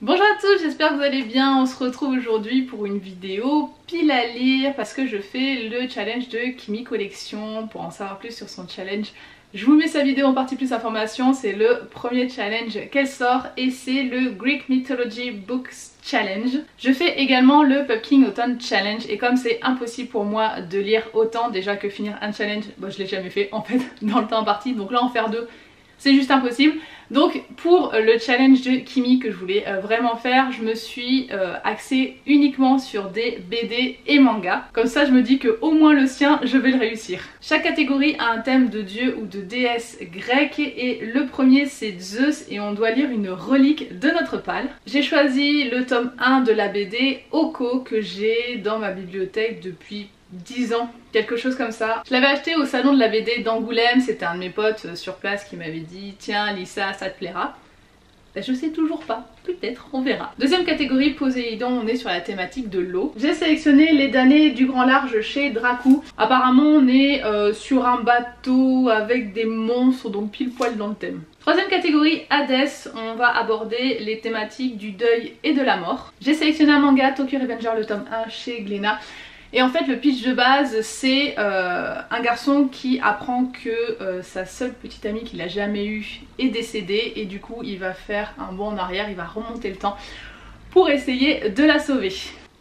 Bonjour à tous, j'espère que vous allez bien. On se retrouve aujourd'hui pour une vidéo pile à lire parce que je fais le challenge de Kimi Collection. Pour en savoir plus sur son challenge, je vous mets sa vidéo en partie plus information. C'est le premier challenge qu'elle sort et c'est le Greek Mythology Books Challenge. Je fais également le Pumpkin Autumn Challenge et comme c'est impossible pour moi de lire autant déjà que finir un challenge, bon, je l'ai jamais fait en fait dans le temps imparti, donc là en faire deux c'est juste impossible. Donc pour le challenge de Kimi que je voulais vraiment faire, je me suis axée uniquement sur des BD et mangas. Comme ça je me dis que au moins le sien je vais le réussir. Chaque catégorie a un thème de dieu ou de déesse grecque et le premier c'est Zeus et on doit lire une relique de notre pâle. J'ai choisi le tome 1 de la BD Oko que j'ai dans ma bibliothèque depuis 10 ans, quelque chose comme ça. Je l'avais acheté au salon de la BD d'Angoulême, c'était un de mes potes sur place qui m'avait dit tiens Lisa ça te plaira. Ben, je sais toujours pas, peut-être, on verra. Deuxième catégorie, Poséidon, on est sur la thématique de l'eau. J'ai sélectionné les damnés du grand large chez Dracou. Apparemment on est sur un bateau avec des monstres, donc pile poil dans le thème. Troisième catégorie, Hades, on va aborder les thématiques du deuil et de la mort. J'ai sélectionné un manga, Tokyo Revenger, le tome 1 chez Glénat. Et en fait le pitch de base c'est un garçon qui apprend que sa seule petite amie qu'il a jamais eue est décédée et du coup il va faire un bond en arrière, il va remonter le temps pour essayer de la sauver.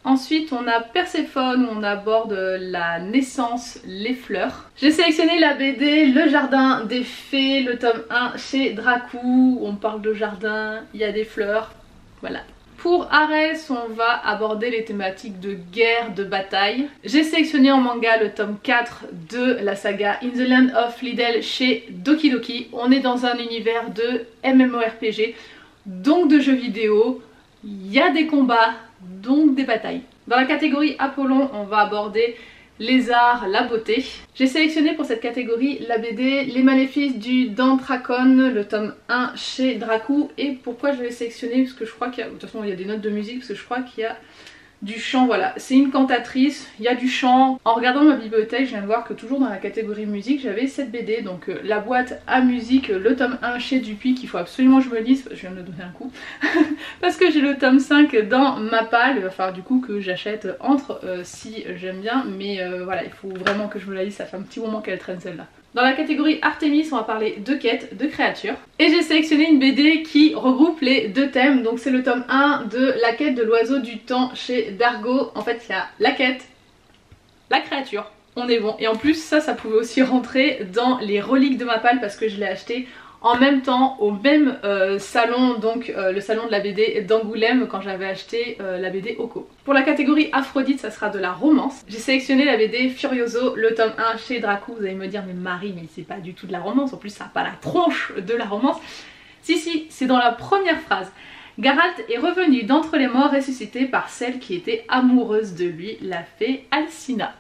Ensuite on a Perséphone où on aborde la naissance, les fleurs. J'ai sélectionné la BD Le Jardin des Fées, le tome 1 chez Dracou, on parle de jardin, il y a des fleurs, voilà. Pour Arès, on va aborder les thématiques de guerre, de bataille. J'ai sélectionné en manga le tome 4 de la saga In the Land of Liddell chez Doki Doki. On est dans un univers de MMORPG, donc de jeux vidéo. Il y a des combats, donc des batailles. Dans la catégorie Apollon, on va aborder les arts, la beauté. J'ai sélectionné pour cette catégorie la BD Les Maléfices du Dantrakon, le tome 1 chez Dracou. Et pourquoi je l'ai sélectionné? Parce que je crois qu'il y a, de toute façon il y a des notes de musique, parce que je crois qu'il y a du chant, voilà. C'est une cantatrice, il y a du chant. En regardant ma bibliothèque, je viens de voir que toujours dans la catégorie musique, j'avais cette BD. Donc la boîte à musique, le tome 1 chez Dupuis, qu'il faut absolument que je me lise. Je viens de me donner un coup. Parce que j'ai le tome 5 dans ma palle. Il va falloir du coup que j'achète entre si j'aime bien. Mais voilà, il faut vraiment que je me la lise. Ça fait un petit moment qu'elle traîne celle-là. Dans la catégorie Artemis, on va parler de quêtes, de créatures. Et j'ai sélectionné une BD qui regroupe les deux thèmes. Donc c'est le tome 1 de La quête de l'oiseau du temps chez Dargo. En fait il y a la quête, la créature, on est bon. Et en plus ça pouvait aussi rentrer dans les reliques de ma palle parce que je l'ai acheté en même temps au même salon, donc le salon de la BD d'Angoulême quand j'avais acheté la BD Oko. Pour la catégorie Aphrodite, ça sera de la romance. J'ai sélectionné la BD Furioso, le tome 1 chez Dracou. Vous allez me dire mais Marie, mais c'est pas du tout de la romance, en plus ça n'a pas la tronche de la romance. Si, c'est dans la première phrase. Geralt est revenu d'entre les morts ressuscité par celle qui était amoureuse de lui, la fée Alcina.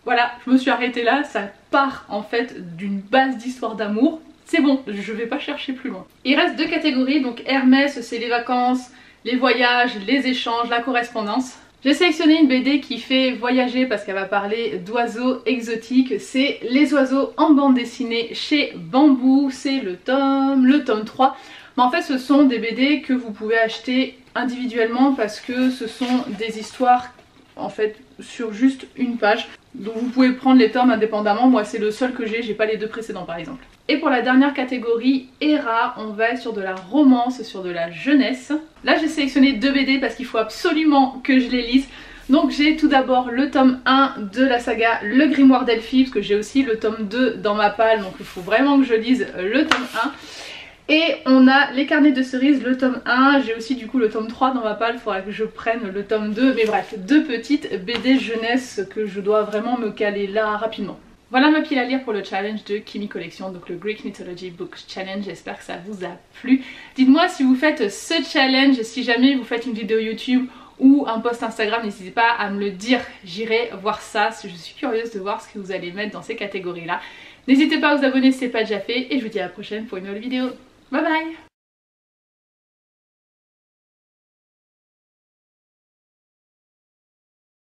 Voilà, je me suis arrêtée là, ça part en fait d'une base d'histoire d'amour. C'est bon, je vais pas chercher plus loin. Il reste deux catégories, donc Hermès c'est les vacances, les voyages, les échanges, la correspondance. J'ai sélectionné une BD qui fait voyager parce qu'elle va parler d'oiseaux exotiques. C'est Les oiseaux en bande dessinée chez Bambou, c'est le tome 3. Mais en fait ce sont des BD que vous pouvez acheter individuellement parce que ce sont des histoires en fait sur juste une page. Donc vous pouvez prendre les tomes indépendamment, moi c'est le seul que j'ai pas les deux précédents par exemple. Et pour la dernière catégorie, Hera, on va être sur de la romance, sur de la jeunesse. Là j'ai sélectionné deux BD parce qu'il faut absolument que je les lise. Donc j'ai tout d'abord le tome 1 de la saga Le Grimoire d'Elphie, parce que j'ai aussi le tome 2 dans ma palle, donc il faut vraiment que je lise le tome 1. Et on a Les Carnets de Cerises, le tome 1, j'ai aussi du coup le tome 3 dans ma palle, il faudra que je prenne le tome 2, mais bref, deux petites BD jeunesse que je dois vraiment me caler là rapidement. Voilà ma pile à lire pour le challenge de Kimi Collection, donc le Greek Mythology Books Challenge, j'espère que ça vous a plu. Dites-moi si vous faites ce challenge, si jamais vous faites une vidéo YouTube ou un post Instagram, n'hésitez pas à me le dire, j'irai voir ça, je suis curieuse de voir ce que vous allez mettre dans ces catégories là. N'hésitez pas à vous abonner si ce n'est pas déjà fait et je vous dis à la prochaine pour une nouvelle vidéo. Bye bye!